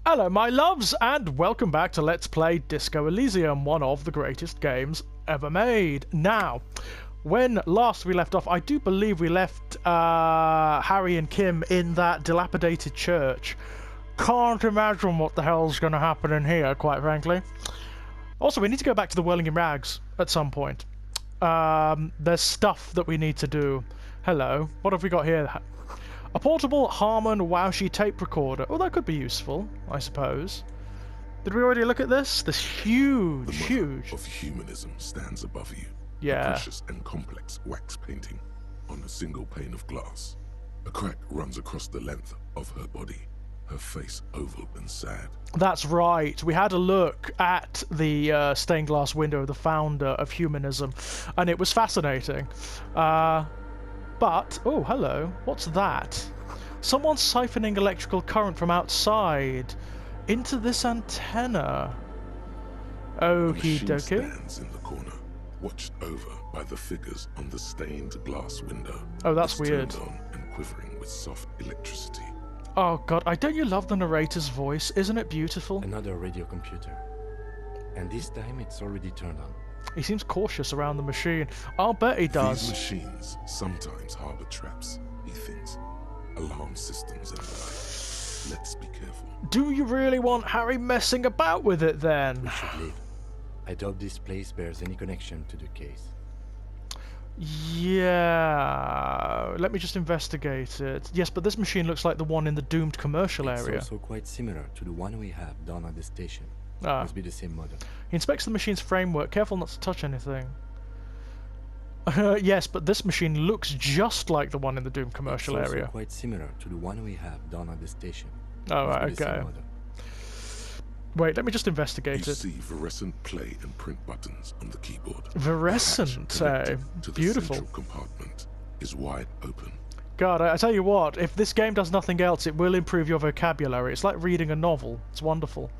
Hello my loves, and welcome back to Let's Play Disco Elysium, one of the greatest games ever made. Now, when last we left off, I do believe we left Harry and Kim in that dilapidated church. Can't imagine what the hell's going to happen in here, quite frankly. Also, we need to go back to the Whirling in Rags at some point. There's stuff that we need to do. Hello, what have we got here? A portable Harman Wowshy tape recorder. Oh, that could be useful, I suppose. Did we already look at this? This huge, huge... of humanism stands above you. Yeah. A precious and complex wax painting on a single pane of glass. A crack runs across the length of her body, her face oval and sad. That's right. We had a look at the stained glass window of the founder of humanism, and it was fascinating. But, oh, hello, what's that? Someone's siphoning electrical current from outside into this antenna. Okie The machine dokie. stands in the corner, watched over by the figures on the stained glass window. Oh, that's It's weird. turned on and quivering with soft electricity. Oh god, don't you love the narrator's voice? Isn't it beautiful? Another radio computer. And this time it's already turned on. He seems cautious around the machine. I'll bet he These does. machines sometimes harbor traps, he thinks. Alarm systems and the like. Let's be careful. Do you really want Harry messing about with it then? We should leave. I doubt this place bears any connection to the case. Yeah, let me just investigate it. Yes, but this machine looks like the one in the doomed commercial area. It's also quite similar to the one we have down at the station. Ah. Must be the same model. He inspects the machine's framework, careful not to touch anything. Yes, but this machine looks just like the one in the doomed commercial It's also area. quite similar to the one we have down at the station. Oh, Must right, be the same okay. model. Wait, let me just You investigate it. see fluorescent play and print buttons on the keyboard. Fluorescent, The hatch connected to the beautiful. central compartment is wide open. God, I tell you what, if this game does nothing else, it will improve your vocabulary. It's like reading a novel. It's wonderful.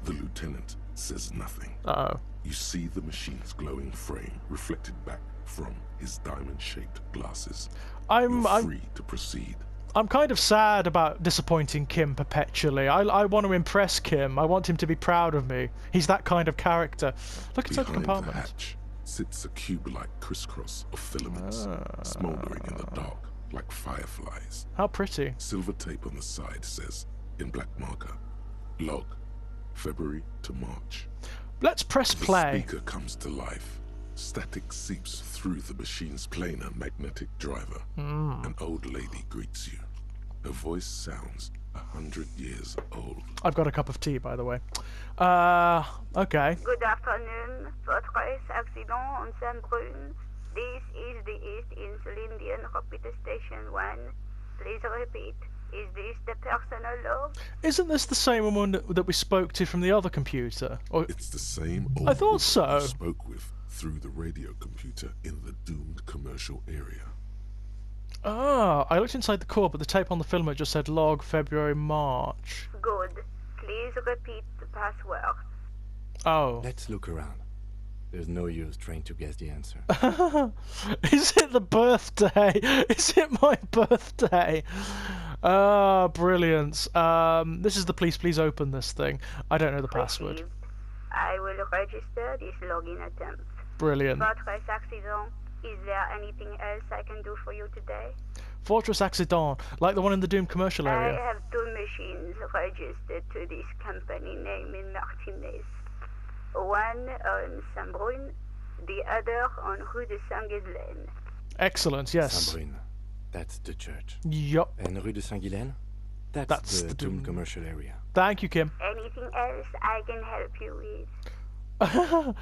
The lieutenant says nothing. Uh-oh. You see the machine's glowing frame reflected back from his diamond-shaped glasses. You're free to proceed. I'm kind of sad about disappointing Kim perpetually. I want to impress Kim. I want him to be proud of me. He's that kind of character. Look inside the Behind the compartment. hatch sits a cube-like crisscross of filaments, smoldering in the dark like fireflies. How pretty. Silver tape on the side says, in black marker, log, February to March. Let's press The play. speaker comes to life. Static seeps through the machine's planar magnetic driver. An old lady greets you. Her voice sounds 100 years old. I've got a cup of tea, by the way. Okay. Good afternoon. Votre accident on Saint-Brune. This is the East Insulindian Computer Station 1. Please repeat. Is this the personal log? Isn't this the same woman that we spoke to from the other computer? Or It's the same old I thought woman so. you spoke with through the radio computer in the doomed commercial area. I looked inside the core, but the tape on the filament just said log February March. Good. Please repeat the password. Oh. Let's look around. There's no use trying to guess the answer. Is it the birthday? Is it my birthday? Brilliant. This is the police. Please open this thing. I don't know the password. Received. I will register this login attempt. Brilliant. Votre accident. Is there anything else I can do for you today? Fortress Accident, like the one in the doomed commercial I area. have two machines registered to this company name in Martinez. One on Saint-Brune, the other on Rue de Saint-Ghislaine. Excellent, yes. Saint-Brune. That's the church. Yup. And Rue de Saint-Ghislaine? That's That's the the doomed- doomed commercial area. Thank you, Kim. Anything else I can help you with?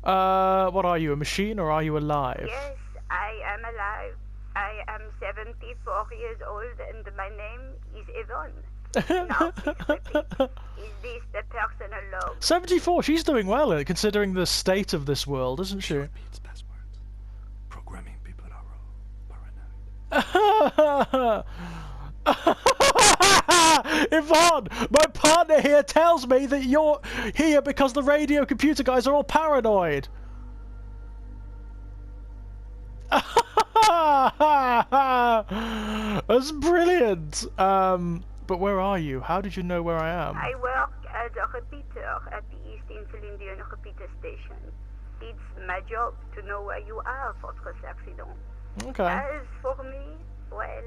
What are you, a machine or are you alive? Yes, I am alive. I am 74 years old and my name is Yvonne. Now, please repeat. Is this the personal log? 74, she's doing well considering the state of this world, isn't she? Repeats passwords. Programming people are paranoid. Yvonne, my partner here tells me that you're here because the radio computer guys are all paranoid. That's brilliant. But where are you? How did you know where I am? I work as a repeater at the East Insulindian repeater station. It's my job to know where you are, Fortress Accident. Okay. As for me, well,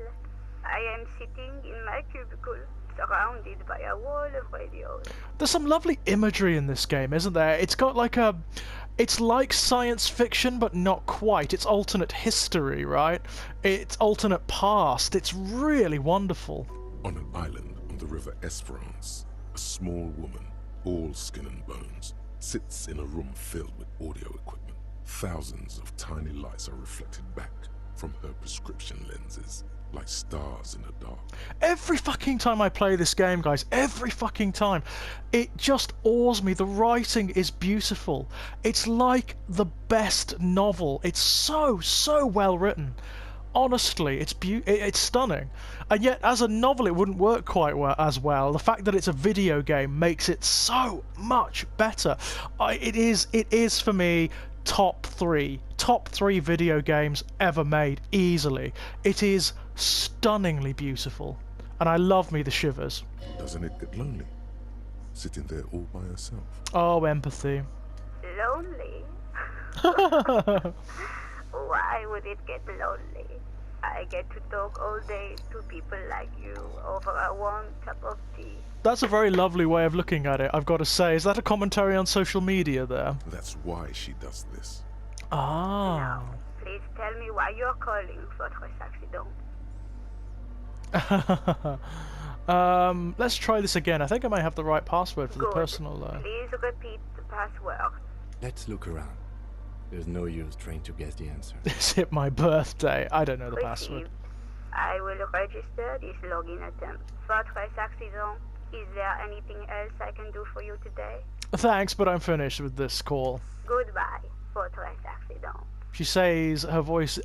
I am sitting in my cubicle, surrounded by a wall of radios. There's some lovely imagery in this game, isn't there? It's got like a... It's like science fiction, but not quite. It's alternate history, right? It's alternate past. It's really wonderful. On an island on the river Esperance, a small woman, all skin and bones, sits in a room filled with audio equipment. Thousands of tiny lights are reflected back from her prescription lenses, like stars in the dark. Every fucking time I play this game, guys, every fucking time, it just awes me. The writing is beautiful. It's like the best novel. It's so well written. Honestly, it's stunning. And yet, as a novel, it wouldn't work quite as well. The fact that it's a video game makes it so much better. It is for me top three video games ever made, easily. It is stunningly beautiful, and I love me the shivers. Doesn't it get lonely, sitting there all by herself? Oh, empathy. Lonely? Why would it get lonely? I get to talk all day to people like you over a warm cup of tea. That's a very lovely way of looking at it, I've got to say. Is that a commentary on social media there? That's why she does this. Ah. Now, please tell me why you're calling Fortress Accident. Let's try this again. I think I might have the right password for the Good. personal... Please repeat the password. Let's look around. There's no use trying to guess the answer. Is it my birthday? I don't know the password. Received. I will register this login attempt. Fortress Accident, is there anything else I can do for you today? Thanks, but I'm finished with this call. Goodbye, Fortress Accident. She says her voice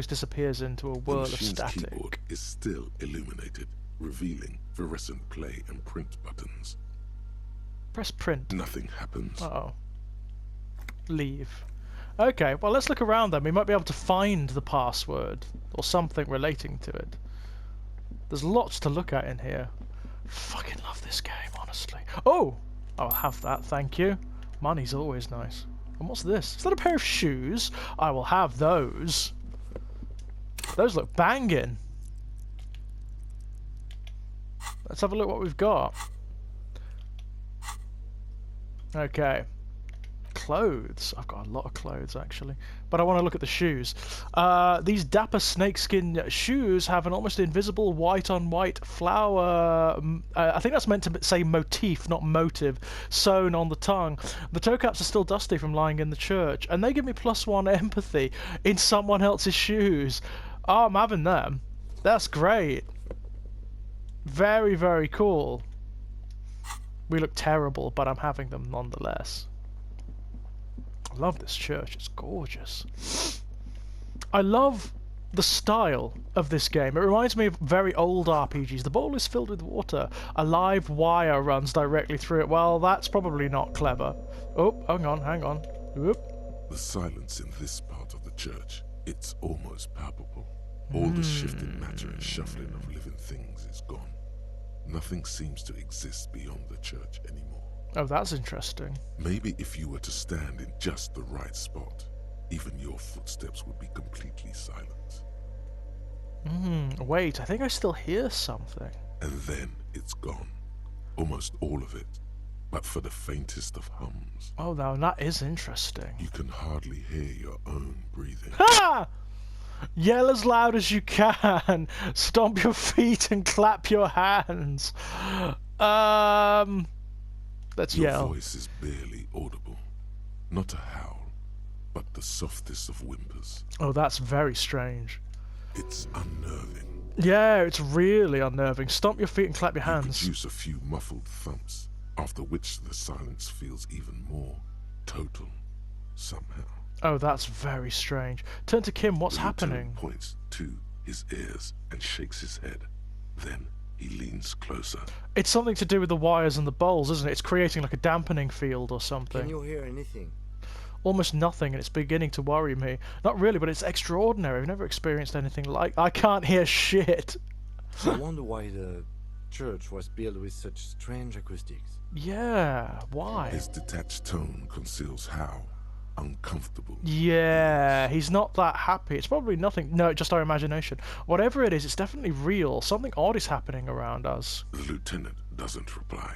disappears into a The whirl of machine's static. keyboard is still illuminated, revealing fluorescent play and print buttons. Press print. Nothing happens. Uh-oh. Leave. Okay, well, let's look around then. We might be able to find the password or something relating to it. There's lots to look at in here. Fucking love this game, honestly. Oh! I'll have that, thank you. Money's always nice. And what's this? Is that a pair of shoes? I will have those. Those look banging. Let's have a look what we've got. Okay. Clothes. I've got a lot of clothes actually, but I want to look at the shoes. These dapper snakeskin shoes have an almost invisible white on white flower, I think that's meant to say motif, not motive, sewn on the tongue. The toe caps are still dusty from lying in the church, and they give me +1 empathy in someone else's shoes. Oh, I'm having them. That's great. Very, very cool. We look terrible, but I'm having them nonetheless. I love this church, it's gorgeous. I love the style of this game. It reminds me of very old RPGs. The bowl is filled with water. A live wire runs directly through it. Well, that's probably not clever. Oh, hang on. Whoop. The silence in this part of the church, it's almost palpable. All the shifting matter and shuffling of living things is gone. Nothing seems to exist beyond the church anymore. Oh, that's interesting. Maybe if you were to stand in just the right spot, even your footsteps would be completely silent. Wait, I think I still hear something. And then it's gone. Almost all of it. But for the faintest of hums. Oh, now that is interesting. You can hardly hear your own breathing. Ha! Yell as loud as you can. Stomp your feet and clap your hands. Let's Your yell. voice is barely audible. Not a howl, but the softest of whimpers. Oh, that's very strange. It's unnerving. Yeah, it's really unnerving. Stomp your feet and clap your You hands. produce a few muffled thumps, after which the silence feels even more total, somehow. Oh, that's very strange. Turn to Kim, what's The happening? lieutenant points to his ears and shakes his head. Then he leans closer. It's something to do with the wires and the bowls, isn't it? It's creating like a dampening field or something. Can you hear anything? Almost nothing, and it's beginning to worry me. Not really, but it's extraordinary. I've never experienced anything like... I can't hear shit. I wonder why the church was built with such strange acoustics? Yeah, why? His detached tone conceals how uncomfortable. Yeah, he's not that happy. It's probably nothing. No, just our imagination. Whatever it is, it's definitely real. Something odd is happening around us. The lieutenant doesn't reply,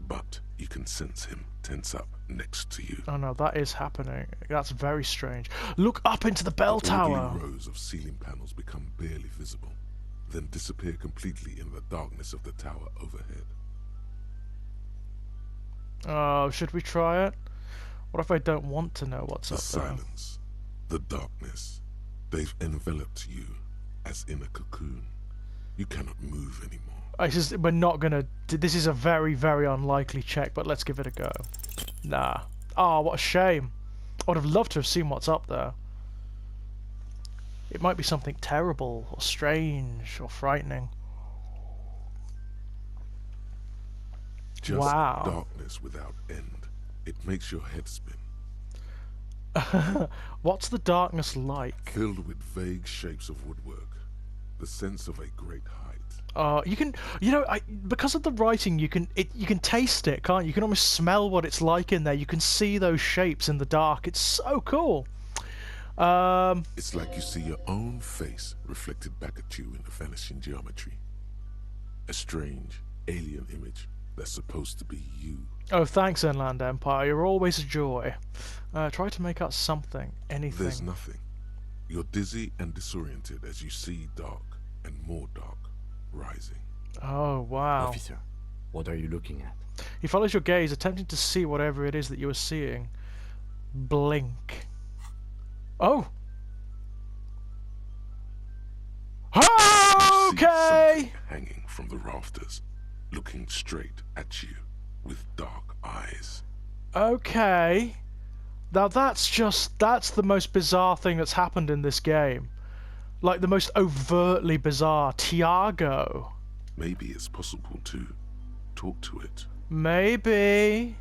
but you can sense him tense up next to you. Oh no, that is happening. That's very strange. Look up into the bell tower. Orderly rows of ceiling panels become barely visible, then disappear completely in the darkness of the tower overhead. Oh, should we try it? What if I don't want to know what's The up there? silence, the darkness, they've enveloped you as in a cocoon. You cannot move anymore. We're not gonna. This is a very, very unlikely check, but let's give it a go. Nah. Oh, what a shame. I would have loved to have seen what's up there. It might be something terrible, or strange, or frightening. Just Wow. darkness without end. It makes your head spin. What's the darkness like? Filled with vague shapes of woodwork. The sense of a great height. Because of the writing, you can taste it, can't you? You can almost smell what it's like in there. You can see those shapes in the dark. It's so cool. It's like you see your own face reflected back at you in the vanishing geometry. A strange, alien image that's supposed to be you. Oh, thanks, Inland Empire. You're always a joy. Try to make out something, anything. There's nothing. You're dizzy and disoriented as you see dark and more dark rising. Oh, wow. Officer, what are you looking at? He follows your gaze, attempting to see whatever it is that you are seeing. Blink. Oh! You see Okay! something hanging from the rafters, looking straight at you with dark eyes. Okay. Now that's the most bizarre thing that's happened in this game. Like the most overtly bizarre. Tiago. Maybe it's possible to talk to it. Maybe.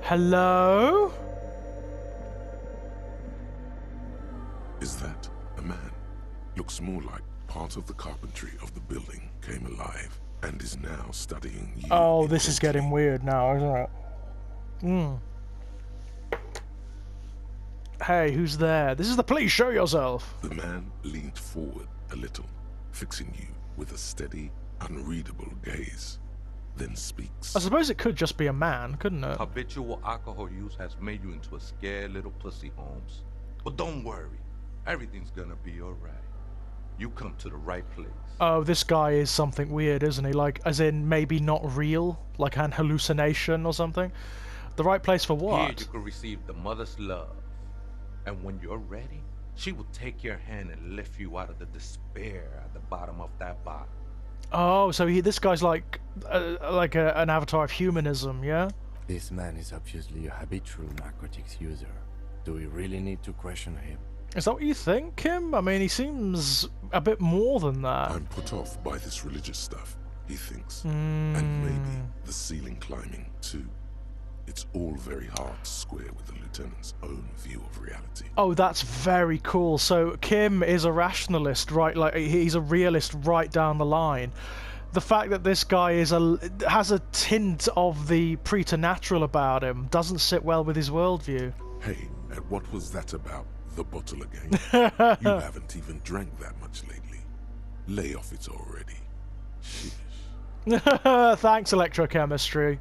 Hello? Is that a man? Looks more like part of the carpentry of the building came alive and is now studying you. Oh, this is intently. getting weird now, isn't it? Hey, who's there? This is the police, show yourself! The man leaned forward a little, fixing you with a steady, unreadable gaze, then speaks. I suppose it could just be a man, couldn't it? Habitual alcohol use has made you into a scared little pussy, Holmes. But don't worry, everything's gonna be alright. You come to the right place. Oh, this guy is something weird, isn't he? Like, as in, maybe not real? Like an hallucination or something? The right place for Here what? you can receive the mother's love. And when you're ready, she will take your hand and lift you out of the despair at the bottom of that bottle. Oh, so this guy's like an avatar of humanism, yeah? This man is obviously a habitual narcotics user. Do we really need to question him? Is that what you think, Kim? I mean, he seems a bit more than that. I'm put off by this religious stuff, he thinks. Hmm. And maybe the ceiling climbing, too. It's all very hard to square with the lieutenant's own view of reality. Oh, that's very cool. So Kim is a rationalist, right? Like he's a realist right down the line. The fact that this guy has a tint of the preternatural about him doesn't sit well with his worldview. Hey, and what was that about? The bottle again? You haven't even drank that much lately. Lay off it already. Sheesh. Thanks, electrochemistry.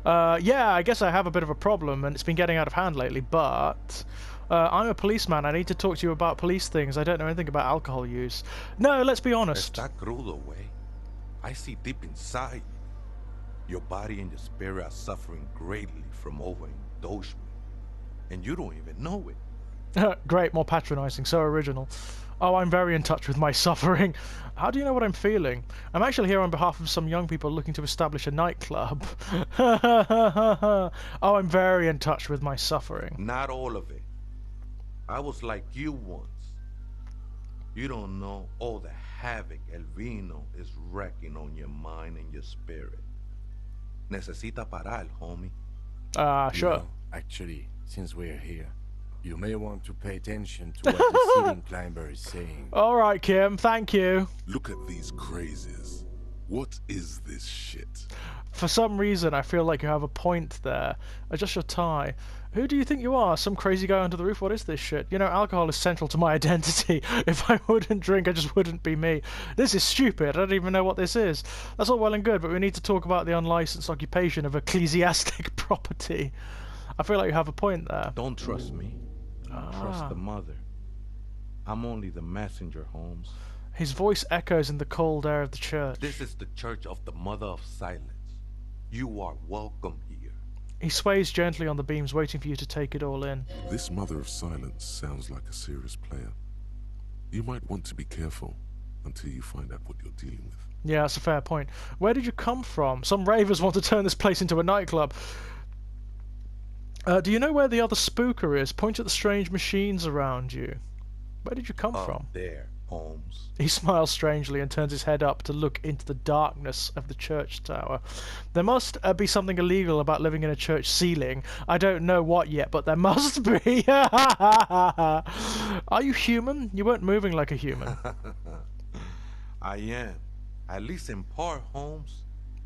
Yeah, I guess I have a bit of a problem, and it's been getting out of hand lately, but I'm a policeman. I need to talk to you about police things. I don't know anything about alcohol use. No, let's be honest. Está crudo, way. I see deep inside you. Your body and your spirit are suffering greatly from overindulgence. And you don't even know it. Great, more patronizing, so original. Oh, I'm very in touch with my suffering. How do you know what I'm feeling? I'm actually here on behalf of some young people looking to establish a nightclub. Oh, I'm very in touch with my suffering. Not all of it. I was like you once. You don't know all the havoc El Vino is wrecking on your mind and your spirit. Necesita parar, homie. Sure. No, actually, since we're here, You may want to pay attention to what the ceiling climber is saying. All right, Kim, thank you. Look at these crazies. What is this shit? For some reason, I feel like you have a point there. Adjust your tie. Who do you think you are? Some crazy guy under the roof? What is this shit? You know, alcohol is central to my identity. If I wouldn't drink, I just wouldn't be me. This is stupid. I don't even know what this is. That's all well and good, but we need to talk about the unlicensed occupation of ecclesiastic property. I feel like you have a point there. Don't trust me. Trust the mother. I'm only the messenger, Holmes. His voice echoes in the cold air of the church. This is the Church of the Mother of Silence. You are welcome here. He sways gently on the beams, waiting for you to take it all in. This Mother of Silence sounds like a serious player. You might want to be careful until you find out what you're dealing with. Yeah, that's a fair point. Where did you come from? Some ravers want to turn this place into a nightclub. Do you know where the other spooker is? Point at the strange machines around you. Where did you come from? There, Holmes. He smiles strangely and turns his head up to look into the darkness of the church tower. There must be something illegal about living in a church ceiling. I don't know what yet, but there must be. Are you human? You weren't moving like a human. I am. At least in part, Holmes.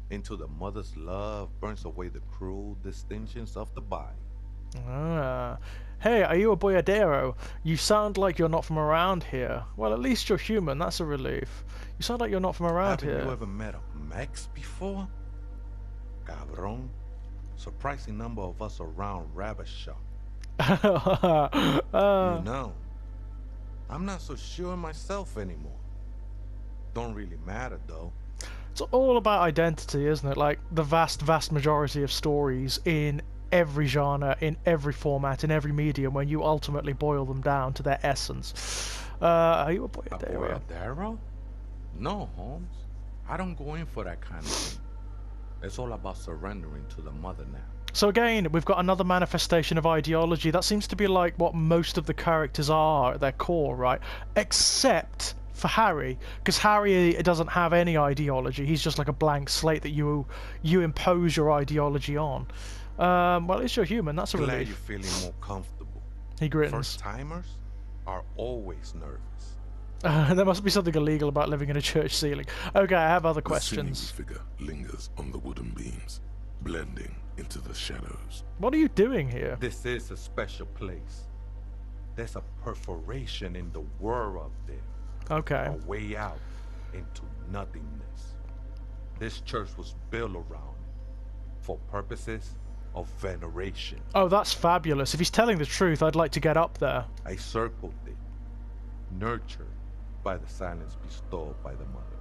Into the mother's love burns away the cruel distinctions of the body. Ah. Hey, are you a boyadero? You sound like you're not from around here. Well, at least you're human. That's a relief. You sound like you're not from around Haven't here. you ever met a Mex before? Cabron. Surprising number of us around Rabbit Shop. You know, I'm not so sure myself anymore. Don't really matter, though. It's all about identity, isn't it? Like, the vast majority of stories in every genre, in every format, in every medium, when you ultimately boil them down to their essence. Are you a boyadero? A boyadero? No, Holmes. I don't go in for that kind of thing. It's all about surrendering to the mother now. So again, we've got another manifestation of ideology. That seems to be like what most of the characters are at their core, right? Except for Harry, because Harry doesn't have any ideology. He's just like a blank slate that you impose your ideology on. Well, at least you're human. That's a Glad relief. you're feeling more comfortable. He grins. First-timers are always nervous. There must be something illegal about living in a church ceiling. Okay, I have other The questions. sinewy figure lingers on the wooden beams, blending into the shadows. What are you doing here? This is a special place. There's a perforation in the world up there. Okay. A way out into nothingness. This church was built around it for purposes of veneration. Oh, that's fabulous. If he's telling the truth, I'd like to get up there. I circled it, nurtured by the silence bestowed by the mother.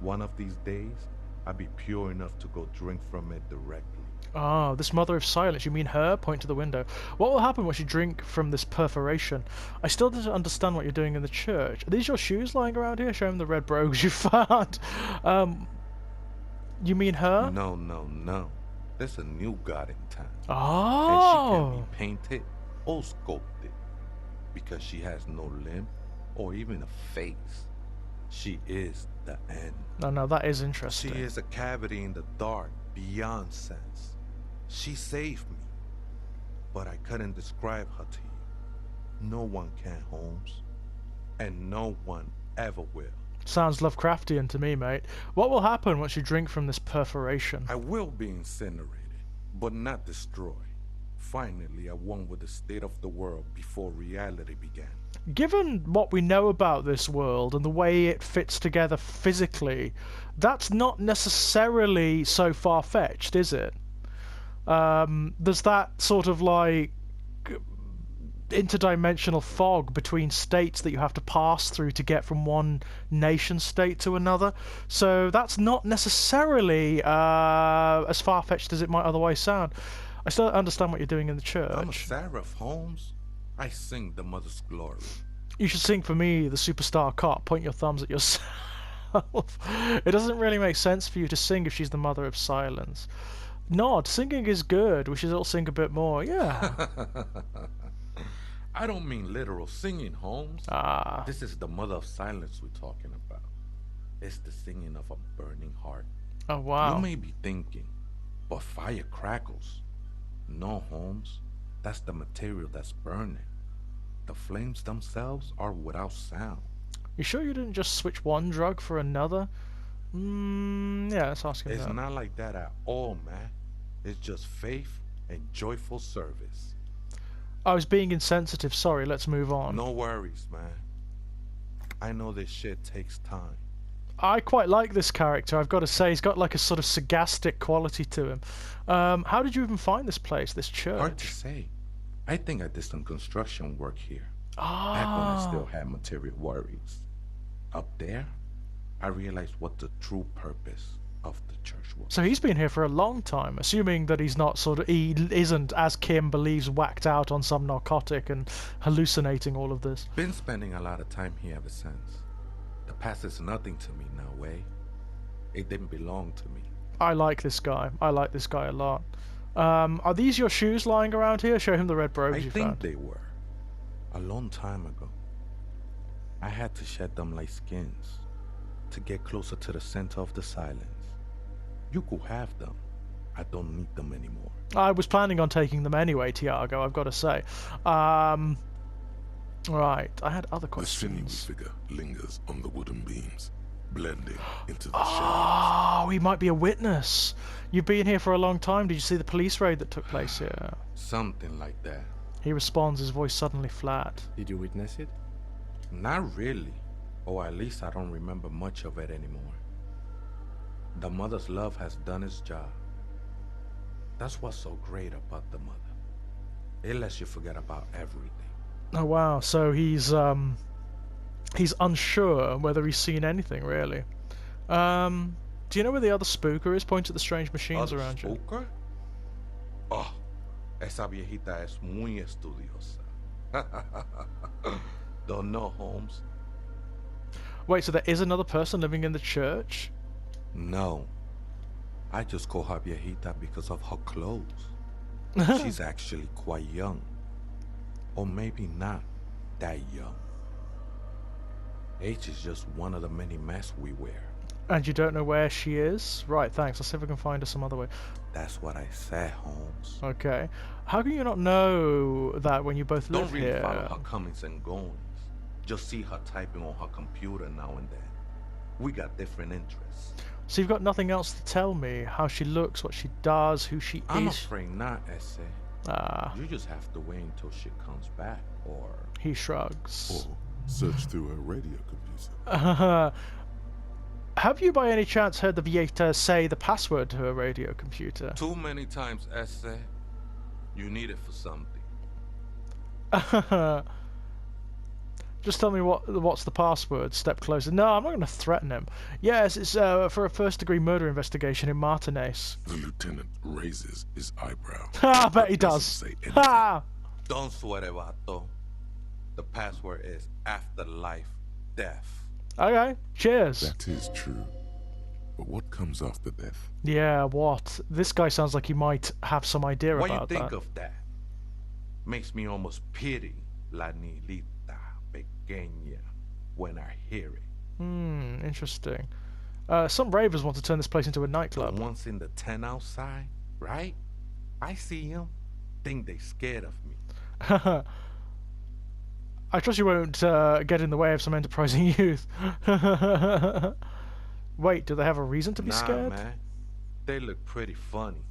One of these days, I'll be pure enough to go drink from it directly. Ah, this mother of silence. You mean her? Point to the window. What will happen once you drink from this perforation? I still don't understand what you're doing in the church. Are these your shoes lying around here? Show him the red brogues you found. You mean her? No. There's a new god in town. Oh. And she can be painted or sculpted because she has no limb or even a face. She is the end. No, that is interesting. She is a cavity in the dark beyond sense. She saved me, but I couldn't describe her to you. No one can, Holmes, and no one ever will. Sounds Lovecraftian to me, mate. What will happen once you drink from this perforation? I will be incinerated, but not destroyed. Finally, I won with the state of the world before reality began. Given what we know about this world and the way it fits together physically, that's not necessarily so far-fetched, is it? There's that sort of like interdimensional fog between states that you have to pass through to get from one nation state to another. So that's not necessarily as far-fetched as it might otherwise sound. I still don't understand what you're doing in the church. I'm a seraph, Holmes. I sing the mother's glory. You should sing for me, the superstar cop. Point your thumbs at yourself. It doesn't really make sense for you to sing if she's the mother of silence. Nod, singing is good. We should all sing a bit more. Yeah. I don't mean literal singing, Holmes. Ah. This is the mother of silence we're talking about. It's the singing of a burning heart. Oh, wow. You may be thinking, but fire crackles. No, Holmes. That's the material that's burning. The flames themselves are without sound. You sure you didn't just switch one drug for another? Yeah, let's ask him It's that. not like that at all, man. It's just faith and joyful service. I was being insensitive, sorry, let's move on. No worries, man. I know this shit takes time. I quite like this character, I've got to say. He's got like a sort of sarcastic quality to him. How did you even find this place, this church? Hard to say. I think I did some construction work here. Back when I still had material worries. Up there, I realized what the true purpose of the church was. So he's been here for a long time, assuming that he isn't, as Kim believes, whacked out on some narcotic and hallucinating all of this. Been spending a lot of time here ever since. The past is nothing to me now, eh? It didn't belong to me. I like this guy. I like this guy a lot. Are these your shoes lying around here? Show him the red brogues I you think found. they were. A long time ago. I had to shed them like skins to get closer to the center of the silence. You could have them. I don't need them anymore. I was planning on taking them anyway, Tiago, I've got to say. Right, I had other The sinewy questions. figure lingers on the wooden beams, blending into the shadows. Oh, he might be a witness. You've been here for a long time. Did you see the police raid that took place here? Something like that. He responds, his voice suddenly flat. Did you witness it? Not really. Or at least I don't remember much of it anymore. The mother's love has done its job. That's what's so great about the mother. It lets you forget about everything. Oh wow, so he's unsure whether he's seen anything really. Do you know where the other spooker is? Point at the strange machines Other around you. spooker? Oh, esa viejita es muy estudiosa. Don't know, Holmes? Wait, so there is another person living in the church? No. I just call her viejita because of her clothes. She's actually quite young. Or maybe not that young. Age is just one of the many masks we wear. And you don't know where she is? Right, thanks. I'll see if I can find her some other way. That's what I said, Holmes. Okay. How can you not know that when you both live Don't really here? follow her comings and goings. Just see her typing on her computer now and then. We got different interests. So you've got nothing else to tell me? How she looks, what she does, who she I'm is? afraid not, Esse. You just have to wait until she comes back, or... He shrugs. Or search through her radio computer. Have you by any chance heard the Vieta say the password to her radio computer? Too many times, Esse. You need it for something. Just tell me what's the password. Step closer. No, I'm not going to threaten him. Yes, it's for a first-degree murder investigation in Martinez. The lieutenant raises his eyebrow. Ha! I bet he but doesn't does. say anything. Ha! Don't sweat it, Vato. The password is afterlife death. Okay. Cheers. That is true. But what comes after death? Yeah. What? This guy sounds like he might have some idea What about you think that. of that? Makes me almost pity La Nilita Pequeña when I hear it. Interesting. Some ravers want to turn this place into a The nightclub. ones in the tent outside, right? I see them. Think they scared of me. I trust you won't get in the way of some enterprising youth. Wait, do they have a reason to be Nah, scared? man. They look pretty funny.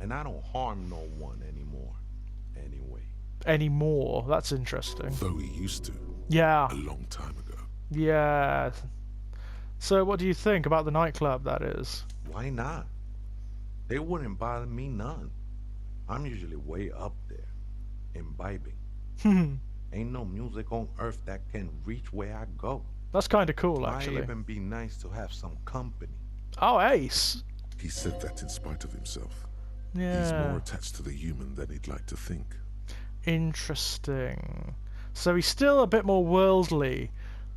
And I don't harm no one anymore. Anyway. Anymore? That's interesting. Though he used to, Yeah. a long time ago. Yeah. So what do you think about the nightclub, that is? Why not? They wouldn't bother me none. I'm usually way up there, imbibing. Ain't no music on earth that can reach where I go. That's kind of cool, Might actually. even be nice to have some company. Oh, ace. He said that in spite of himself. He's Yeah. more attached to the human than he'd like to think. Interesting. So he's still a bit more worldly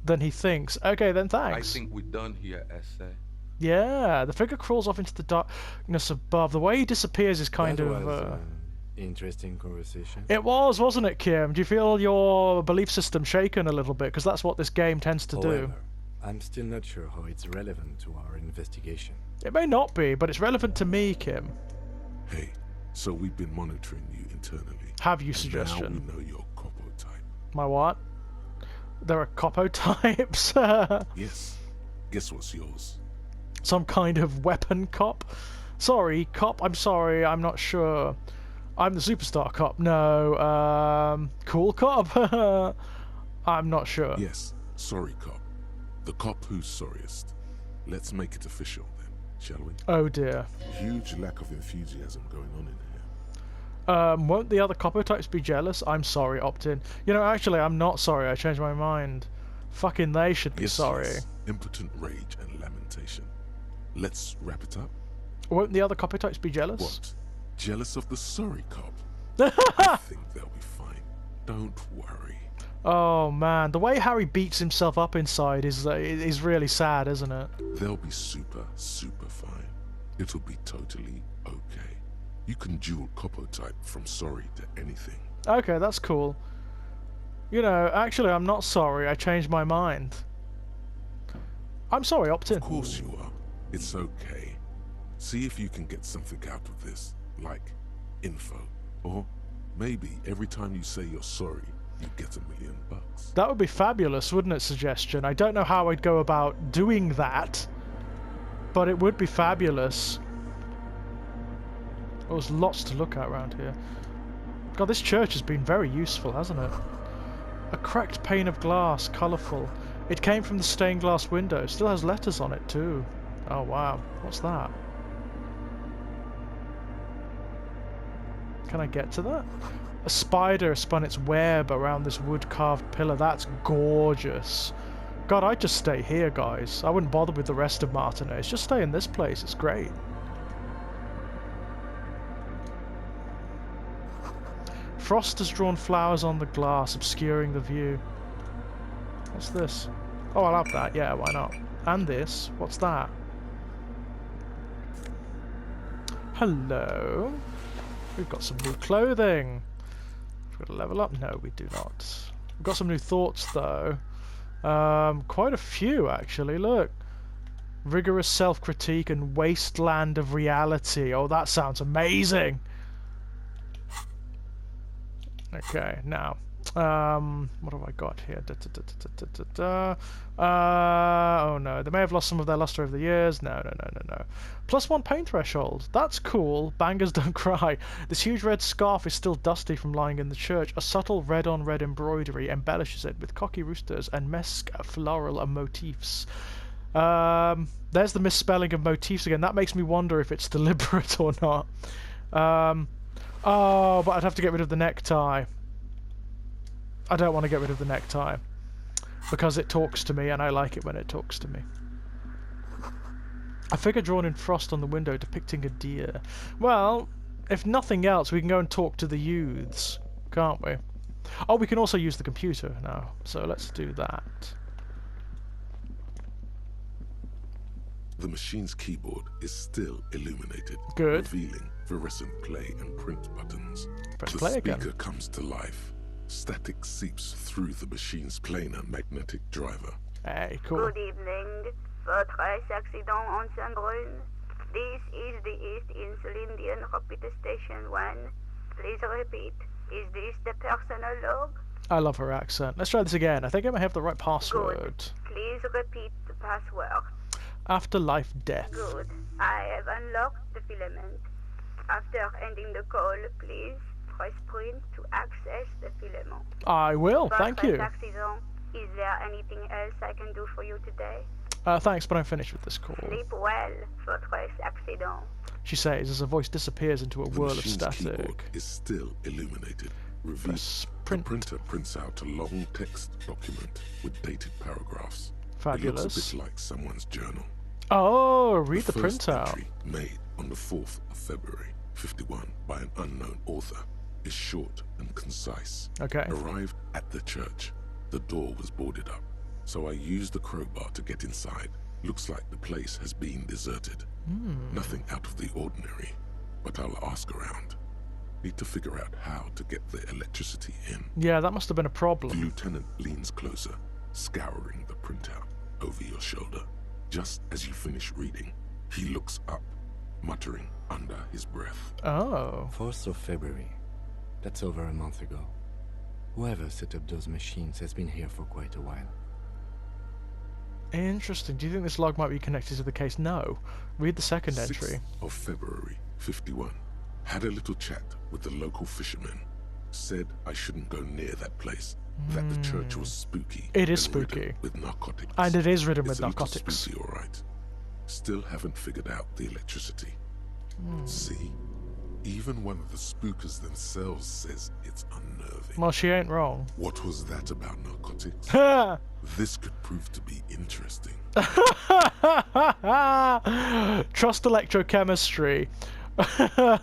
than he thinks. Okay, then I thanks. think we're done here, Esse. Yeah, the figure crawls off into the darkness above. The way he disappears is kind That of... was an interesting conversation. It was, wasn't it, Kim? Do you feel your belief system shaken a little bit? Because that's what this game tends to do. However, I'm still not sure how it's relevant to our investigation. It may not be, but it's relevant to me, Kim. Hey, So we've been monitoring you internally. Have you And suggestion? now we know your Copo type. My what? There are Copo types? Yes. Guess what's yours? Some kind of weapon cop? Sorry, cop, I'm sorry, I'm not sure. I'm the superstar cop. No, cool cop? I'm not sure. Yes. Sorry, cop. The cop who's sorriest. Let's make it official then, shall we? Oh dear. Huge lack of enthusiasm going on in here. Won't the other Copo types be jealous? I'm sorry, opt-in. You know, actually, I'm not sorry. I changed my mind. Fucking they should be sorry. Yes. Impotent rage and lamentation. Let's wrap it up. Won't the other Copo types be jealous? What? Jealous of the sorry cop? I think they'll be fine. Don't worry. Oh man, the way Harry beats himself up inside is really sad, isn't it? They'll be super, super fine. It'll be totally okay. You can dual Copo type from sorry to anything. Okay, that's cool. You know, actually, I'm not sorry. I changed my mind. I'm sorry, opt-in. Of course you are. It's okay. See if you can get something out of this, like info. Or maybe every time you say you're sorry, you get $1 million. That would be fabulous, wouldn't it, suggestion? I don't know how I'd go about doing that, but it would be fabulous. Oh, there's lots to look at around here. God, this church has been very useful, hasn't it? A cracked pane of glass, colourful. It came from the stained glass window. Still has letters on it too. Oh wow, what's that? Can I get to that? A spider spun its web around this wood-carved pillar. That's gorgeous. God, I'd just stay here, guys. I wouldn't bother with the rest of Martinez. Just stay in this place. It's great. Frost has drawn flowers on the glass, obscuring the view. What's this? Oh, I'll have that. Yeah, why not? And this. What's that? Hello. We've got some new clothing. We've got to level up. No, we do not. We've got some new thoughts, though. Quite a few, actually. Look. Rigorous self-critique and wasteland of reality. Oh, that sounds amazing. Okay, now, what have I got here? Oh no, they may have lost some of their luster over the years. No. +1 pain threshold. That's cool. Bangers don't cry. This huge red scarf is still dusty from lying in the church. A subtle red-on-red embroidery embellishes it with cocky roosters and mesque floral motifs. There's the misspelling of motifs again. That makes me wonder if it's deliberate or not. Oh, but I'd have to get rid of the necktie. I don't want to get rid of the necktie. Because it talks to me, and I like it when it talks to me. A figure drawn in frost on the window depicting a deer. Well, if nothing else, we can go and talk to the youths, can't we? Oh, we can also use the computer now, so let's do that. The machine's keyboard is still illuminated, Good. revealing fluorescent play and print buttons. Press The play speaker again. comes to life. Static seeps through the machine's planar magnetic driver. Hey, cool. Good evening. Votre accident on Saint-Brune. This is the East Insulindian Rapid Station 1. Please repeat. Is this the personal log? I love her accent. Let's try this again. I think I may have the right password. Good. Please repeat the password. Afterlife death. Good. I have unlocked the filament. After ending the call, please press print to access the filament. I will, thank you. Accident. Is there anything else I can do for you today? Thanks, but I'm finished with this call. Sleep well, votre accident. She says as her voice disappears into a The whirl of machine's keyboard static. is still illuminated. Revealed. Press The print. printer prints out a long text document with dated paragraphs. It Fabulous. looks a bit like someone's journal. Oh, read the first printout. entry, made on the 4th of February, 51, by an unknown author, is short and concise. Okay. Arrived at the church. The door was boarded up, so I used the crowbar to get inside. Looks like the place has been deserted. Nothing out of the ordinary, but I'll ask around. Need to figure out how to get the electricity in. Yeah, that must have been a The problem. lieutenant leans closer, scouring the printout over your shoulder. Just as you finish reading, he looks up. muttering under his breath. Oh. 4th of February. That's over a month ago. Whoever set up those machines has been here for quite a while. Interesting. Do you think this log might be connected to the case? No. Read the second 6th entry. of February, 51. Had a little chat with the local fishermen. Said I shouldn't go near that place. That the church was spooky. It is and ridden spooky. with narcotics. And it is ridden It's with a little narcotics. spooky, all right. Still haven't figured out the electricity. See? Even one of the spookers themselves says it's unnerving. Well, she ain't wrong. What was that about narcotics? Ha! This could prove to be interesting. Trust electrochemistry.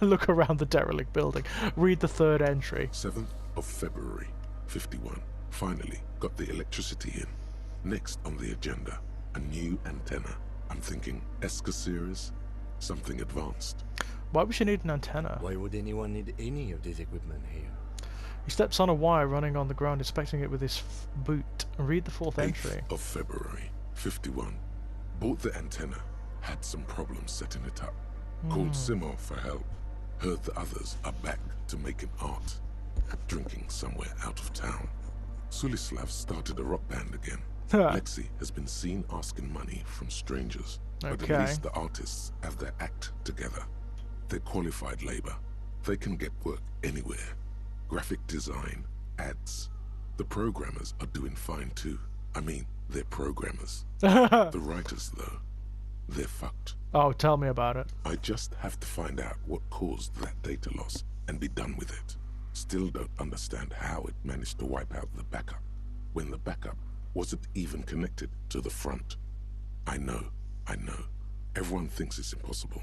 Look around the derelict building. Read the third entry. 7th of February, 51. Finally got the electricity in. Next on the agenda, a new antenna. I'm thinking ESCA series, something advanced. Why would she need an antenna? Why would anyone need any of this equipment here? He steps on a wire running on the ground, inspecting it with his boot. Read the fourth 8th entry. of February, 51. Bought the antenna, had some problems setting it up. Called Simon for help. Heard the others are back to making art. Drinking somewhere out of town. Sulislav started a rock band again. Lexi has been seen asking money from strangers. But Okay. at least the artists have their act together. They're qualified labor. They can get work anywhere. Graphic design, ads. The programmers are doing fine too. I mean, they're programmers. The writers, though, they're fucked. Oh, tell me about it. I just have to find out what caused that data loss and be done with it. Still don't understand how it managed to wipe out the backup when the backup wasn't even connected to the front. I know. Everyone thinks it's impossible.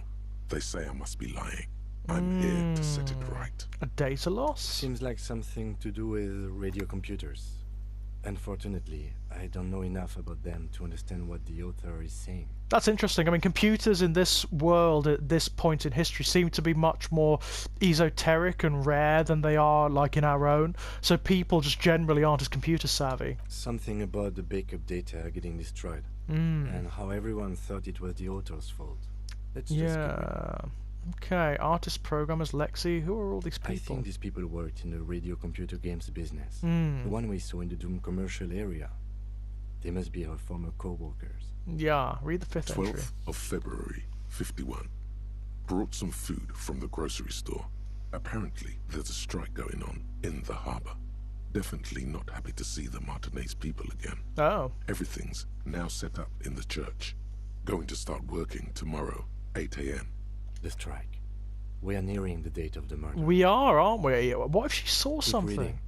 They say I must be lying. I'm here to set it right. A data loss? Seems like something to do with radio computers. Unfortunately, I don't know enough about them to understand what the author is saying. That's interesting. I mean, computers in this world at this point in history seem to be much more esoteric and rare than they are like in our own. So people just generally aren't as computer savvy. Something about the backup data getting destroyed. And how everyone thought it was the author's fault. Let's just Google. Yeah. Okay. Artists, programmers, Lexi. Who are all these I people? think these people worked in the radio computer games business. The one we saw in the Doom commercial area. They must be our former co-workers. Yeah. Read the fifth entry. 12th of February, 51. Brought some food from the grocery store. Apparently, there's a strike going on in the harbor. Definitely not happy to see the Martinez people again. Oh. Everything's now set up in the church. Going to start working tomorrow, 8 a.m. The strike. We are nearing the date of the murder. We are, aren't we? What if she saw Keep something? reading.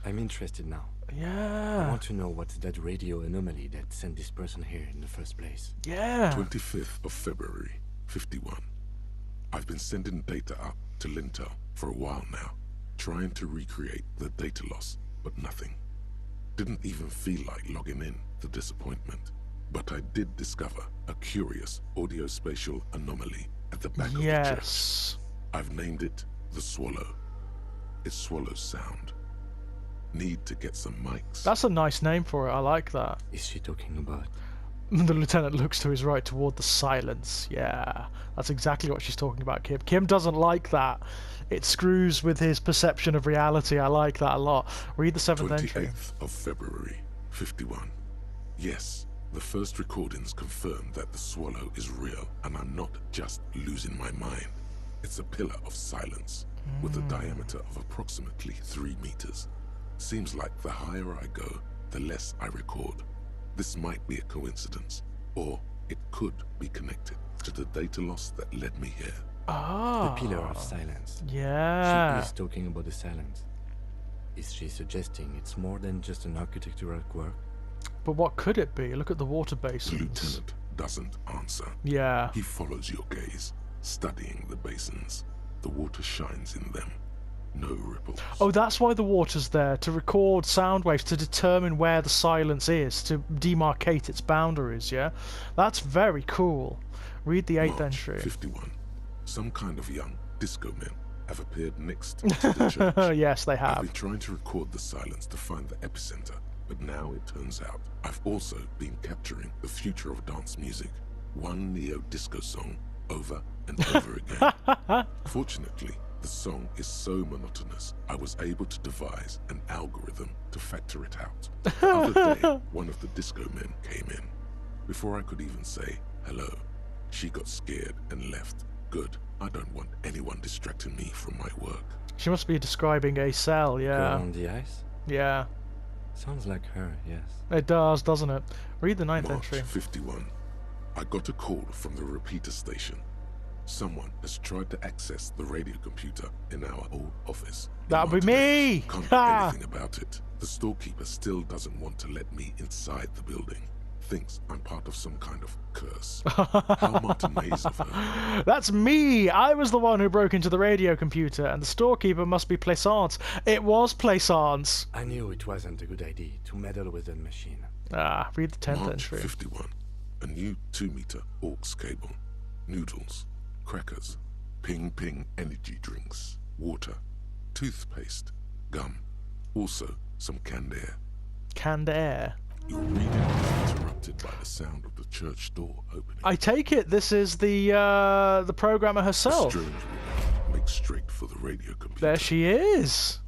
I'm interested now. I Yeah. want to know what's that radio anomaly that sent this person here in the first place. Yeah. 25th of February, 51. I've been sending data up to Lintel for a while now, trying to recreate the data loss, but nothing. Didn't even feel like logging in, the disappointment. But I did discover a curious audio-spatial anomaly at the back of the church. Yes. I've named it the Swallow. It swallows sound. Need to get some mics. That's a nice name for it. I like that. Is she talking about? The lieutenant looks to his right toward the silence. Yeah, that's exactly what she's talking about, Kim. Kim doesn't like that. It screws with his perception of reality. I like that a lot. Read the seventh entry. 28th of February, 51. Yes, the first recordings confirm that the Swallow is real, and I'm not just losing my mind. It's a pillar of silence, with a diameter of approximately 3 meters. Seems like the higher I go, the less I record. This might be a coincidence, or it could be connected to the data loss that led me here. Ah. The pillar of silence. Yeah. She is talking about the silence. Is she suggesting it's more than just an architectural quirk? But what could it be? Look at the water The basins. lieutenant doesn't answer. Yeah. He follows your gaze, studying the basins. The water shines in them. No ripples. Oh, that's why the water's there, to record sound waves, to determine where the silence is, to demarcate its boundaries, yeah? That's very cool. Read the eighth March entry. 51. Some kind of young disco men have appeared next to the church. Yes, they I've have. been trying to record the silence to find the epicenter, but now it turns out I've also been capturing the future of dance music. One neo-disco song over and over again. Fortunately, the song is so monotonous, I was able to devise an algorithm to factor it out. The other day, one of the disco men came in. Before I could even say hello, she got scared and left. Good. I don't want anyone distracting me from my work. She must be describing a cell, yeah. Girl on the ice? Yeah. Sounds like her, yes. It does, doesn't it? Read the ninth March entry. 51. I got a call from the repeater station. Someone has tried to access the radio computer in our old office. That'll be me! Can't do anything about it. The storekeeper still doesn't want to let me inside the building. Thinks I'm part of some kind of curse. How Martinez of her. That's me! I was the one who broke into the radio computer, and the storekeeper must be Plaisance. It was Plaisance! I knew it wasn't a good idea to meddle with the machine. Ah, read the 10th March entry. 51. A new 2-meter aux cable. Noodles. Crackers. Ping energy drinks. Water. Toothpaste. Gum. Also some canned air. Canned air. Your reading is interrupted by the sound of the church door opening. I take it this is the programmer A herself. strange woman makes straight for the radio computer. There she is.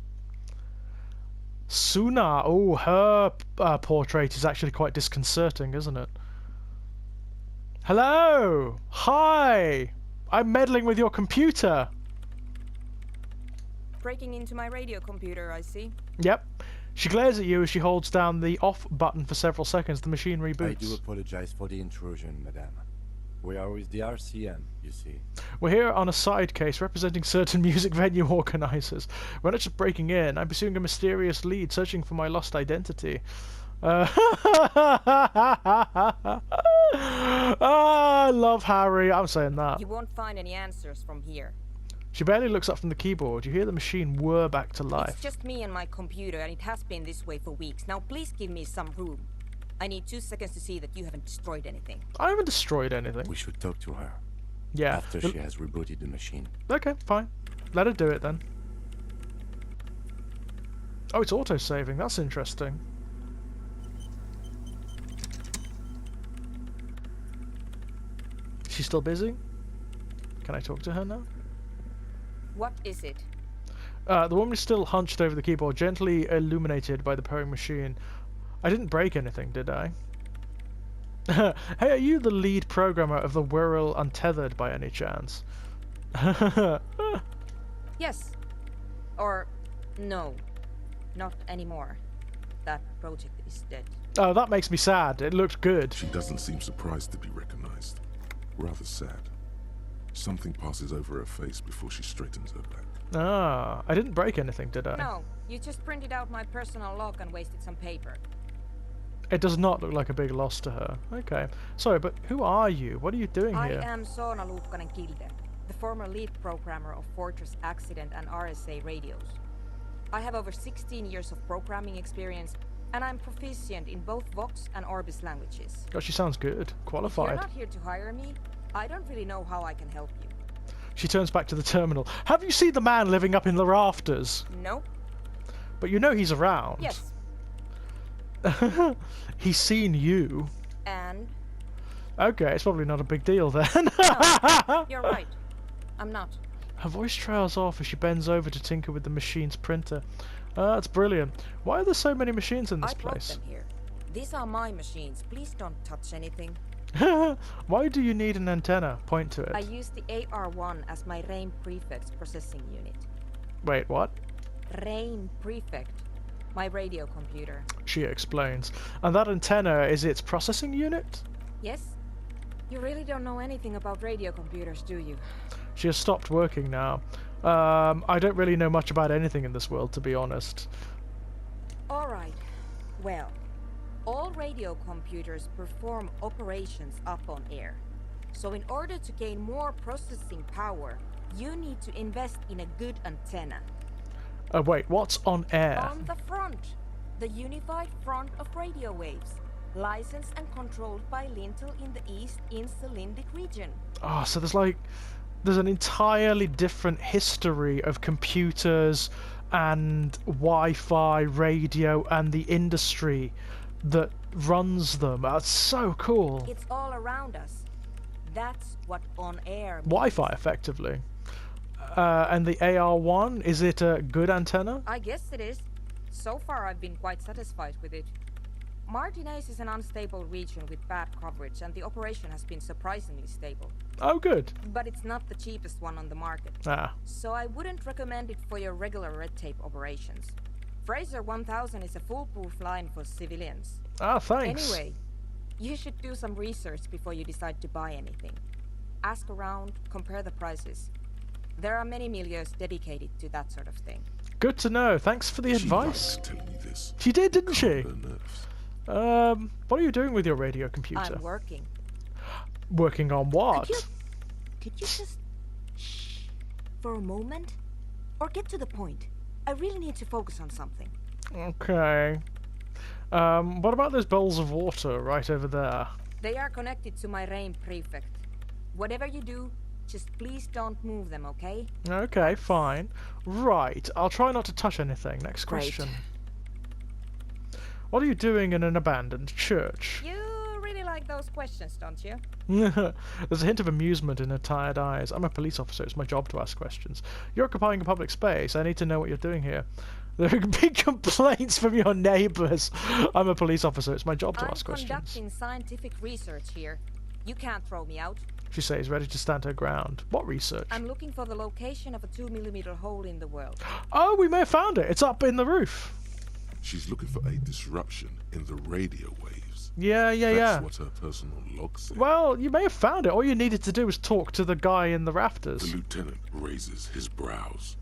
Suna. Oh, her portrait is actually quite disconcerting, isn't it? Hello. Hi. I'm meddling with your computer. Breaking into my radio computer, I see. Yep. She glares at you as she holds down the off button for several seconds. The machine reboots. I do apologize for the intrusion, madame. We are with the RCM, you see. We're here on a side case representing certain music venue organizers. We're not just breaking in. I'm pursuing a mysterious lead, searching for my lost identity. I love Harry. I'm saying that. You won't find any answers from here. She barely looks up from the keyboard. You hear the machine whir back to It's life. just me and my computer, and it has been this way for weeks. Now please give me some room. I need 2 seconds to see that you haven't destroyed anything. I haven't destroyed anything. We should talk to her Yeah. after she has rebooted the machine. Okay, fine. Let her do it then. Oh, it's auto-saving. That's interesting. She's still busy? Can I talk to her now? What is it? The woman is still hunched over the keyboard, gently illuminated by the purring machine. I didn't break anything, did I? Hey, are you the lead programmer of the Whirl Untethered by any chance? Yes. Or no. Not anymore. That project is dead. Oh, that makes me sad. It looked good. She doesn't seem surprised to be recognized. Rather sad. Something passes over her face before she straightens her back. Ah, I didn't break anything, did I? No, you just printed out my personal log and wasted some paper. It does not look like a big loss to her. Okay. Sorry, but who are you? What are you doing I here? am Soona Luukkanen-Kilde, the former lead programmer of Fortress Accident and RSA radios. I have over 16 years of programming experience, and I'm proficient in both Vox and Orbis languages. God, she sounds good. If you're Qualified. not here to hire me, I don't really know how I can help you. She turns back to the terminal. Have you seen the man living up in the rafters? Nope. But you know he's around. Yes. He's seen you. And? Okay, it's probably not a big deal then. No, you're right. I'm not. Her voice trails off as she bends over to tinker with the machine's printer. That's brilliant. Why are there so many machines in this I brought place? them here. These are my machines. Please don't touch anything. Why do you need an antenna? Point to it. I use the AR1 as my RAIN prefect processing unit. Wait, what? RAIN prefect. My radio computer. She explains. And that antenna is its processing unit? Yes? You really don't know anything about radio computers, do you? She has stopped working now. I don't really know much about anything in this world, to be honest. Alright. Well, all radio computers perform operations up on air. So in order to gain more processing power, you need to invest in a good antenna. Wait, what's on air? On the front. The unified front of radio waves. Licensed and controlled by Lintel in the East Insulindic region. Oh, so there's an entirely different history of computers and Wi-Fi, radio, and the industry that runs them. That's so cool. It's all around us. That's what on air means. Wi-Fi, effectively. And the AR1, is it a good antenna? I guess it is. So far, I've been quite satisfied with it. Martinez is an unstable region with bad coverage, and the operation has been surprisingly stable. Oh, good. But it's not the cheapest one on the market. Ah. So I wouldn't recommend it for your regular red tape operations. Fraser 1000 is a foolproof line for civilians. Ah, thanks. Anyway, you should do some research before you decide to buy anything. Ask around, compare the prices. There are many milieus dedicated to that sort of thing. Good to know. Thanks for the advice. She liked telling me this. She did, didn't she? Calmed her nerves. What are you doing with your radio computer? I'm working. Working on what? Could you just shh for a moment? Or get to the point. I really need to focus on something. Okay. What about those bowls of water right over there? They are connected to my RAIN prefect. Whatever you do, just please don't move them, okay? Okay, fine. Right, I'll try not to touch anything. Next Great. question. What are you doing in an abandoned church? You really like those questions, don't you? There's a hint of amusement in her tired eyes. I'm a police officer. It's my job to ask questions. You're occupying a public space. I need to know what you're doing here. There are big complaints from your neighbours. I'm a police officer. It's my job to ask I'm questions. conducting scientific research here. You can't throw me out. She says, ready to stand her ground. What research? I'm looking for the location of a 2mm hole in the world. Oh, we may have found it. It's up in the roof. She's looking for a disruption in the radio waves. Yeah. That's what her personal log said. Well, you may have found it. All you needed to do was talk to the guy in the The rafters. lieutenant raises his brows,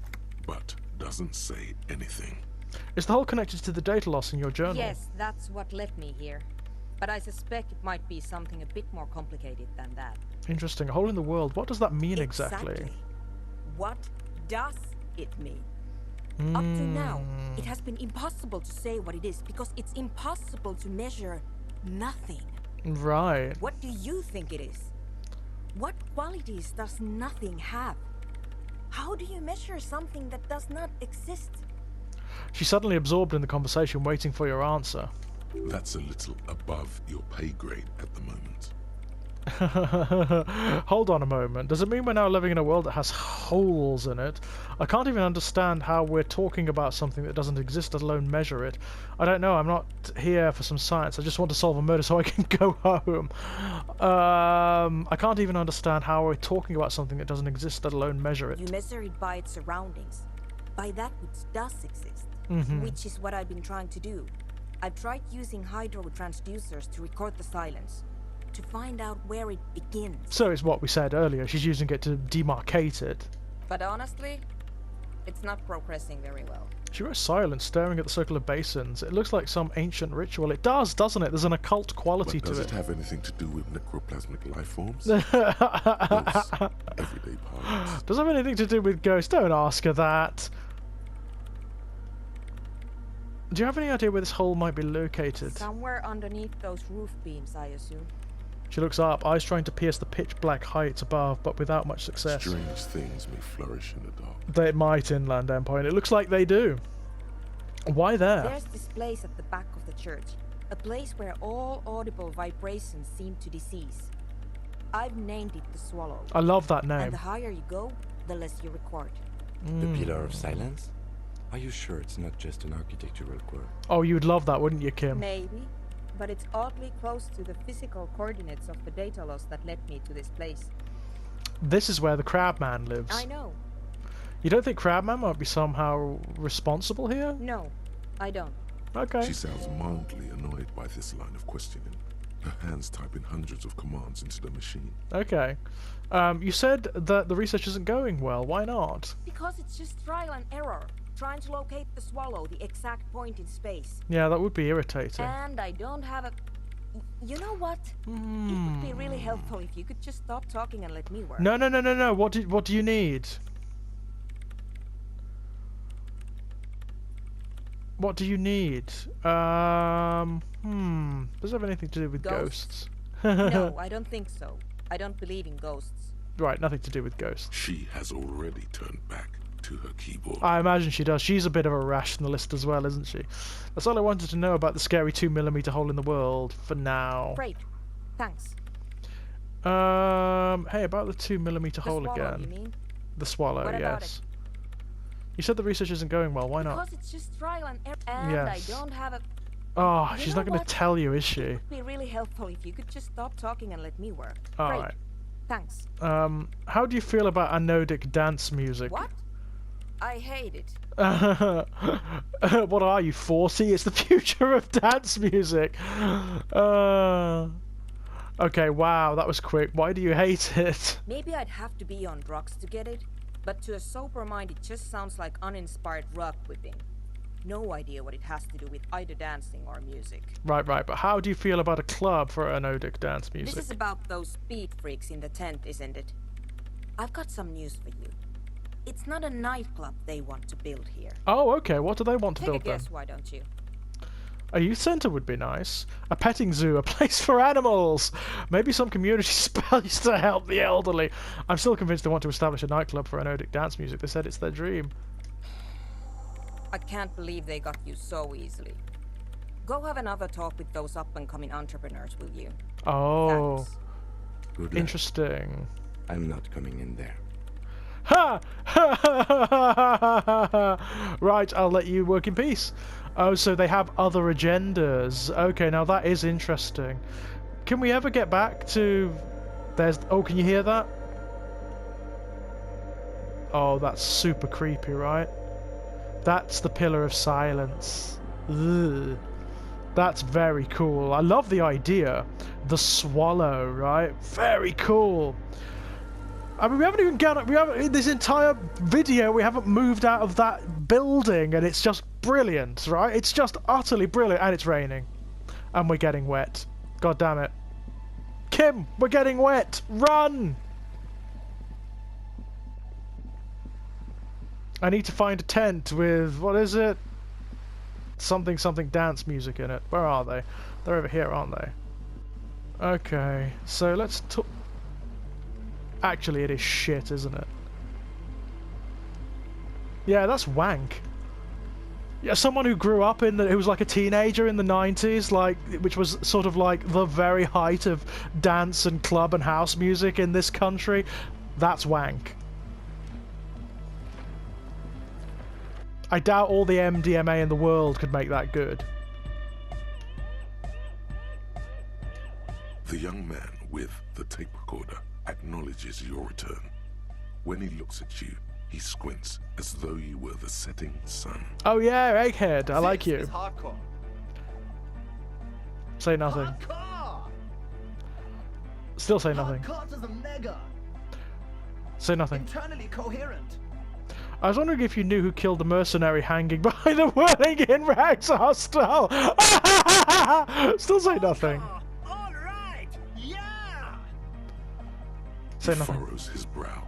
but doesn't say anything. Is the hole connected to the data loss in your journal? Yes, that's what led me here. But I suspect it might be something a bit more complicated than that. Interesting. A hole in the world. What does that mean exactly? What does it mean? Up to now, it has been impossible to say what it is because it's impossible to measure nothing. Right. What do you think it is? What qualities does nothing have? How do you measure something that does not exist? She's suddenly absorbed in the conversation, waiting for your answer. That's a little above your pay grade at the moment. Hold on a moment. Does it mean we're now living in a world that has holes in it? I can't even understand how we're talking about something that doesn't exist, let alone measure it. I don't know. I'm not here for some science. I just want to solve a murder so I can go home. I can't even understand how we're talking about something that doesn't exist, let alone measure it. You measure it by its surroundings, by that which does exist, which is what I've been trying to do. I've tried using hydro transducers to record the silence, to find out where it begins. So it's what we said earlier. She's using it to demarcate it. But honestly, it's not progressing very well. She goes silent, staring at the circle of basins. It looks like some ancient ritual. It does, doesn't it? There's an occult quality But does to it have anything to do with necroplasmic life forms? it. Those everyday parlance. Does it have anything to do with ghosts? Don't ask her that. Do you have any idea where this hole might be located? Somewhere underneath those roof beams, I assume. She looks up, eyes trying to pierce the pitch-black heights above, but without much success. Strange things may flourish in the dark. They might, Inland Empire, and it looks like they do. Why there? There's this place at the back of the church, a place where all audible vibrations seem to decease. I've named it the Swallow. I love that And name. the higher you go, the less you record. The Pillar of Silence? Are you sure it's not just an architectural quirk? Oh, you'd love that, wouldn't you, Kim? Maybe, but it's oddly close to the physical coordinates of the data loss that led me to this place. This is where the Crabman lives. I know. You don't think Crabman might be somehow responsible here? No, I don't. Okay. She sounds mildly annoyed by this line of questioning. Her hands typing hundreds of commands into the machine. Okay. You said that the research isn't going well. Why not? Because it's just trial and error, trying to locate the Swallow, the exact point in space. Yeah, that would be irritating. And I don't have a... You know what? It would be really helpful if you could just stop talking and let me work. No. What do you need? What do you need? Does it have anything to do with ghosts? No, I don't think so. I don't believe in ghosts. Right, nothing to do with ghosts. She has already turned back to her keyboard. I imagine she does. She's a bit of a rationalist as well, isn't she? That's all I wanted to know about the scary 2mm hole in the world for now. Great. Thanks. Hey, about the 2mm hole Swallow, again. you mean? The swallow, What about yes. You said the research isn't going well. Why not? Because it's just trial and error, and Yes. I don't have a... Oh, You she's know not going to what? tell you, is It she? would be really helpful if you could just stop talking and let me work. All Great. right. Thanks. How do you feel about anodic dance music? What? I hate it. What are you, 40? It's the future of dance music. Okay, wow, that was quick. Why do you hate it? Maybe I'd have to be on drugs to get it, but to a sober mind it just sounds like uninspired rug whipping. No idea what it has to do with either dancing or music. Right, but how do you feel about a club for anodic dance music? This is about those speed freaks in the tent, isn't it? I've got some news for you. It's not a nightclub they want to build here. Oh, okay, what do they want to Take a build then? guess, why don't you? A youth centre would be nice. A petting zoo, a place for animals. Maybe some community space to help the elderly. I'm still convinced they want to establish a nightclub for anodic dance music. They said it's their dream. I can't believe they got you so easily. Go have another talk with those up-and-coming entrepreneurs, will you? Oh, Thanks. Good luck. interesting. I'm not coming in there. Ha! Right, I'll let you work in peace. Oh, so they have other agendas. Okay, now that is interesting. Can we ever get back to... There's... Oh, can you hear that? Oh, that's super creepy, right? That's the Pillar of Silence. Ugh. That's very cool. I love the idea. The swallow, right? Very cool. I mean, we haven't even got... We haven't... In this entire video, we haven't moved out of that building, and it's just brilliant, right? It's just utterly brilliant. And it's raining. And we're getting wet. God damn it. Kim, we're getting wet! Run! I need to find a tent with... What is it? Something dance music in it. Where are they? They're over here, aren't they? Okay, so let's talk... Actually, it is shit, isn't it? Yeah, that's wank. Yeah, someone who grew up in the... who was like a teenager in the 90s, like, which was sort of like the very height of dance and club and house music in this country. That's wank. I doubt all the MDMA in the world could make that good. The young man with the tape recorder acknowledges your return. When he looks at you, he squints as though you were the setting sun. Oh yeah, Egghead, I like you. This is hardcore. Say nothing. Hardcore! Still say nothing. Hardcore to the mega. Say nothing. Internally coherent. I was wondering if you knew who killed the mercenary hanging by the whirling in rags hostile. Still say nothing. All right. Yeah. Say He nothing. furrows his brow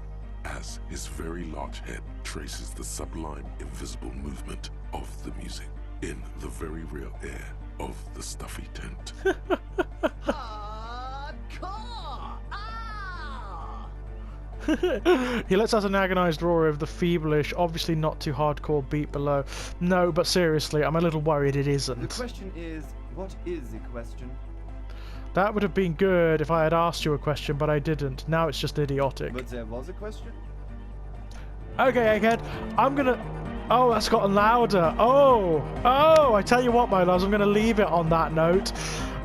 as his very large head traces the sublime invisible movement of the music in the very real air of the stuffy tent. Hardcore. Ah. He lets out an agonized roar of the feverish, obviously not too hardcore beat below. No, but seriously, I'm a little worried it The isn't. question is, what is the question? That would have been good if I had asked you a question, but I didn't. Now it's just idiotic. But there was a question? Okay, Egghead, I'm gonna... Oh, that's gotten louder. Oh, I tell you what, my loves, I'm gonna leave it on that note.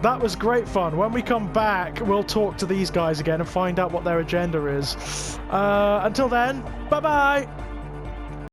That was great fun. When we come back, we'll talk to these guys again and find out what their agenda is. Until then, bye-bye!